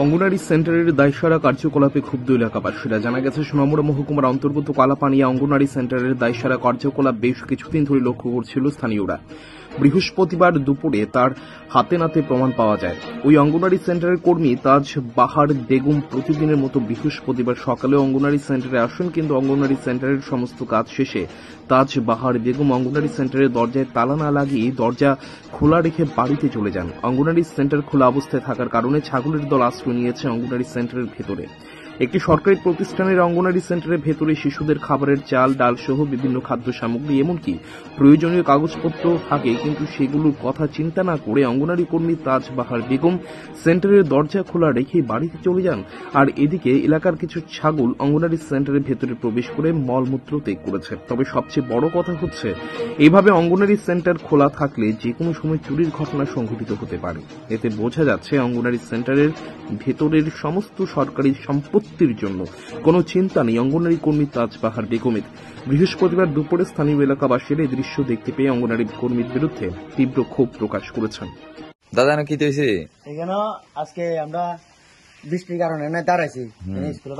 অঙ্গনারী সেন্টারের দায়সারা কার্যকলাপে ক্ষুব্ধ এলাকাবাসীরা। জানা গেছে, সোনামুড়া মহকুমার অন্তর্গত কালাপানিয়া অঙ্গনারী সেন্টারের দায়সারা কার্যকলাপ বেশ কিছুদিন ধরে লক্ষ্য করছিল স্থানীয়রা। বৃহস্পতিবার দুপুরে তার হাতে নাতে প্রমাণ পাওয়া যায়। ওই অঙ্গনারী সেন্টারের কর্মী তাজ বাহার বেগম প্রতিদিনের মতো বৃহস্পতিবার সকালে অঙ্গনারী সেন্টারে আসেন, কিন্তু অঙ্গনারী সেন্টারের সমস্ত কাজ শেষে তাজ বাহার বেগম অঙ্গনারী সেন্টারের দরজায় তালা না লাগিয়ে দরজা খোলা রেখে বাড়িতে চলে যান। অঙ্গনারী সেন্টার খোলা অবস্থায় থাকার কারণে ছাগলের দল আশ্রয় নিয়েছে অঙ্গনারী সেন্টারের ভেতরে। একটি সরকারি প্রতিষ্ঠানের অঙ্গনারী সেন্টারের ভেতরে শিশুদের খাবারের চাল, ডাল সহ বিভিন্ন খাদ্য সামগ্রী এমনকি প্রয়োজনীয় কাগজপত্র থাকে, কিন্তু সেগুলোর কথা চিন্তা না করে অঙ্গনারী কর্মী তাজ বাহার বেগম সেন্টারের দরজা খোলা রেখে বাড়িতে চলে যান। আর এদিকে এলাকার কিছু ছাগল অঙ্গনারী সেন্টারের ভেতরে প্রবেশ করে মলমূত্র ত্যাগ করেছে। তবে সবচেয়ে বড় কথা হচ্ছে, এইভাবে অঙ্গনারী সেন্টার খোলা থাকলে যে কোনো সময় চুরির ঘটনা সংঘটিত হতে পারে। এতে বোঝা যাচ্ছে অঙ্গনারী সেন্টারের ভেতরের সমস্ত সরকারি সম্পত্তির জন্য কোনো চিন্তা নেই অঙ্গনারী কর্মী তাজ বাহার বেগমের। বৃহস্পতিবার দুপুরে স্থানীয় এলাকাবাসীরা এই দৃশ্য দেখতে পেয়ে অঙ্গনারী কর্মীর বিরুদ্ধে তীব্র ক্ষোভ প্রকাশ করেছেন। দাদা না কি হয়েছে? এখানে আজকে আমরা বৃষ্টির কারণে না দাঁড়াইছি, স্কুলে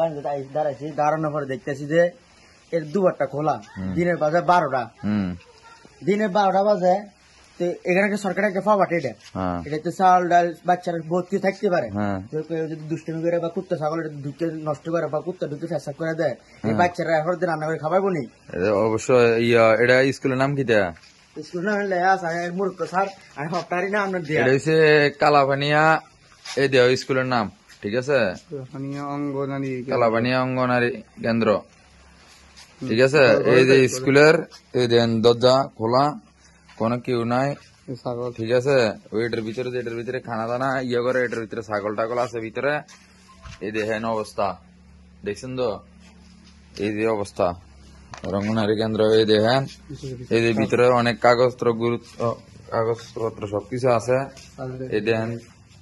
দাঁড়াইছি। দাঁড়ানোর পরে দেখতেছি যে এর দুবারটা খোলা। দিনের বাজে 12টা, দিনের 12টা বাজে। তো এখানে একটা সরকারের একটা প্রপার্টি, এটা চাল ডাল বাচ্চারা বহুত কিছু থাকতে পারে। যদি দুষ্টমি করে বা কুত্তা ছাগল ঢুকে নষ্ট করে বা কুত্তা ঢুকে ফেসাব করে দেয়, এই বাচ্চারা এখন রান্না করে খাবার বনি। অবশ্যই এটা স্কুলের নাম কি? স্কুলের নাম মূর্খ স্যার, আমি হপ্তাহারি না আমরা দিয়ে হচ্ছে কালাপানিয়া এই দেহ স্কুলের নাম, ঠিক আছে? কালাপানিয়া অঙ্গনারী কেন্দ্র, ঠিক আছে? এই যে স্কুলের এই দেন দরজা খোলা, কোনো কেউ নাই, ঠিক আছে? এটার ভিতরে খানা দানা ইয়ে করে, এটার ভিতরে ছাগল টাগল আছে ভিতরে। এই দেখেন অবস্থা, দেখছেন তো? এই যে অবস্থা অঙ্গনারী কেন্দ্র, এই দেখেন এই যে ভিতরে অনেক কাগজপত্র সবকিছু আছে। এই দেখেন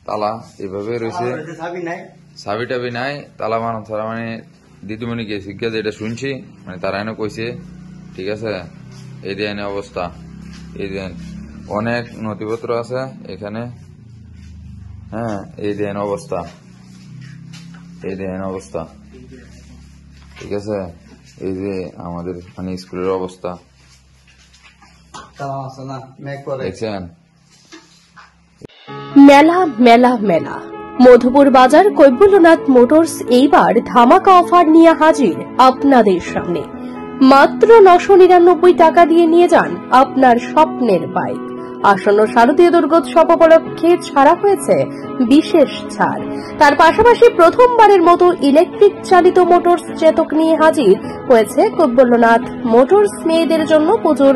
তালা এইভাবে রয়েছে, চাবি টাবি নাই, তালা মানুষ মানে দিদিমণি কে শিক্ষা যেটা শুনছি, মানে তারা এনে কইছে, ঠিক আছে? এই দেখেন অবস্থা, এই দেখেন অনেক নথিপত্র আছে এখানে। হ্যাঁ, এই দেখেন অবস্থা, এই দেখেন অবস্থা, ঠিক আছে? এই যে আমাদের মানে স্কুলের অবস্থা দেখছেন। মেলা মেলা মেলা মধুপুর বাজার কৈবল্যনাথ মোটরস এইবার ধামাকা অফার নিয়ে হাজির আপনাদের সামনে। মাত্র 999 টাকা দিয়ে নিয়ে যান আপনার স্বপ্নের বাইক। আসন্ন শারদীয় দুর্গোৎসব উপলক্ষে ছাড়া হয়েছে বিশেষ ছাড়। তার পাশাপাশি প্রথমবারের মতো ইলেকট্রিক চালিত মোটরস চেতক নিয়ে হাজির হয়েছে কৈবল্যনাথ মোটরস। মেয়েদের জন্য পুজোর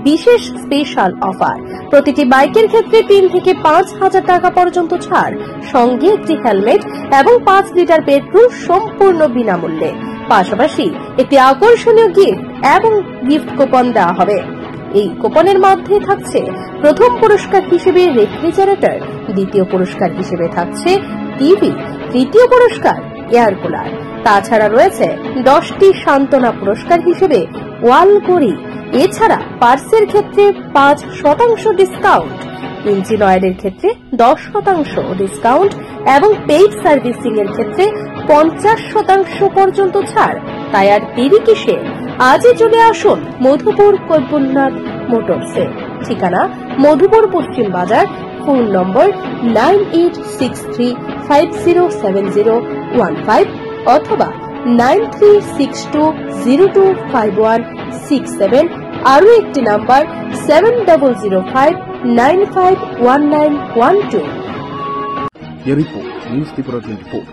বিশেষ স্পেশাল অফার। প্রতিটি বাইকের ক্ষেত্রে 3 থেকে 5,000 টাকা পর্যন্ত ছাড়, সঙ্গে একটি হেলমেট এবং 5 লিটার পেট্রোল সম্পূর্ণ বিনামূল্যে। পাশাপাশি একটি আকর্ষণীয় গিফট এবং গিফট কুপন দেওয়া হবে। এই কুপনের মধ্যে থাকছে প্রথম পুরস্কার হিসেবে রেফ্রিজারেটর, দ্বিতীয় পুরস্কার হিসেবে থাকছে টিভি, তৃতীয় পুরস্কার এয়ার কুলার। তাছাড়া রয়েছে 10টি সান্ত্বনা পুরস্কার হিসেবে ওয়াল ঘড়ি। এছাড়া পার্সের ক্ষেত্রে 5% ডিসকাউন্ট, ইঞ্জিন অয়েলের ক্ষেত্রে 10% ডিসকাউন্ট এবং পেইড সার্ভিসিং এর ক্ষেত্রে 50% পর্যন্ত ছাড়। তাই আর দেরি কিসে? আজই চলে আসুন মধুপুর কৈবল্যনাথ মোটরসে। ঠিকানা মধুপুর পশ্চিম বাজার, ফোন নম্বর 9863507015 অথবা 9362025167। আরো একটি নাম্বার 7005951912। Report news Tripura 24।